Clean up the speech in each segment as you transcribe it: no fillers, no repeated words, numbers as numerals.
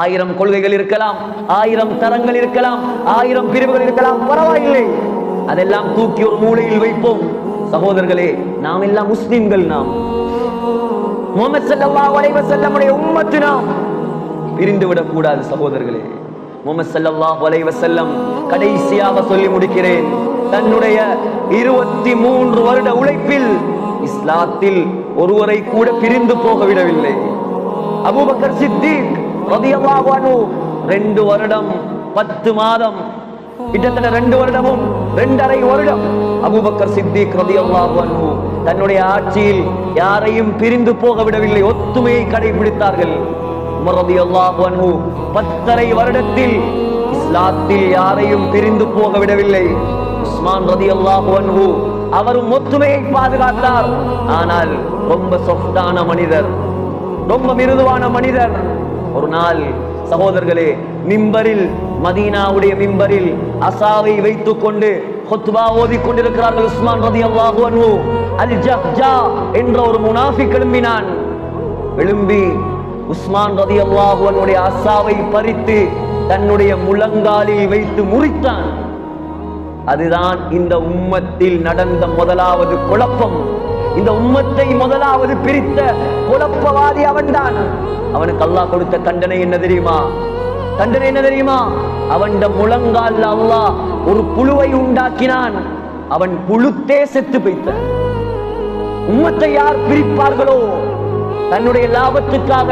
1000 கொள்கைகள் இருக்கலாம், 1000 தரங்கள் இருக்கலாம், 1000 பிரிவுகள் இருக்கலாம், பரவாயில்லை. அதெல்லாம் தூக்கி ஒரு மூலையில் வைப்போம். சகோதரர்களே, நாம் எல்லாம் முஸ்லிம்கள். நாம் முஹம்மது ஸல்லல்லாஹு அலைஹி வஸல்லம் உடைய உம்மத்து. நாம் பிரிந்து விடக் கூடாது சகோதரர்களே. முஹம்மது ஸல்லல்லாஹு அலைஹி வஸல்லம் கடைசியாக சொல்லி முடிக்கிறேன், தன்னுடைய 23 வருட உழைப்பில் இஸ்லாத்தில் ஒருவரை கூட பிரிந்து போக விடவில்லை. அபூபக்கர் சித்திக் ரலியல்லாஹு அன்ஹு 2 வருடம் 10 மாதம், கிட்டத்தட்ட 2 வருடமும் 2.5 வருடம் அபூபக்கர் சித்திக் ரலியல்லாஹு அன்ஹு தன்னுடைய ஆட்சியில் யாரையும் பிரிந்து போக விடவில்லை. ஒத்துமையை கடைபிடித்தார்கள். உமர் ரலியல்லாஹு அன்ஹு 10.5 வருடத்தில் இஸ்லாத்தில் யாரையும் பிரிந்து போக விடவில்லை. உஸ்மான் ரலியல்லாஹு அன்ஹு அவரும் ஒத்துமையை பாதுகாத்தார். ஆனால் ரொம்ப சொஃப்டான மனிதர், ரொம்ப மிருதுவான மனிதர். ஒரு நாள் சகோதரர்களே, மிம்பரில், மதீனாவுடைய மிம்பரில் அசாவை வைத்துக் கொண்டு ஹுத்பா ஓதிக் கொண்டிருக்கிறார்கள். உஸ்மான் ரலியல்லாஹு அன்ஹு அல் ஜஹ்ஜா என்ற ஒரு முனாஃபிக் எழும்பினான். எழும்பி உஸ்மான் ரலியல்லாஹு அன்ஹுடைய அசாவை பறித்து தன்னுடைய முழங்காலில் வைத்து முறித்தான். அதுதான் இந்த உம்மத்தில் நடந்த முதலாவது குழப்பம். இந்த உம்மத்தை முதலாவது பிரித்த குழப்பவாதி அவன்தான். அவனுக்கு அல்லாஹ் கொடுத்த தண்டனை என்ன தெரியுமா? தண்டனை என்ன தெரியுமா? அவன் முழங்கால் அல்லாஹ் ஒரு புழுவை உண்டாக்கினான். அவன் புழுத்தே செத்து போய்த்தான். உம்மத்தை யார் பிரிப்பார்களோ, தன்னுடைய லாபத்துக்காக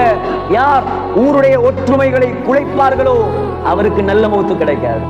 யார் ஊருடைய ஒற்றுமைகளை குலைப்பார்களோ, அவருக்கு நல்ல மௌத்து கிடைக்காது.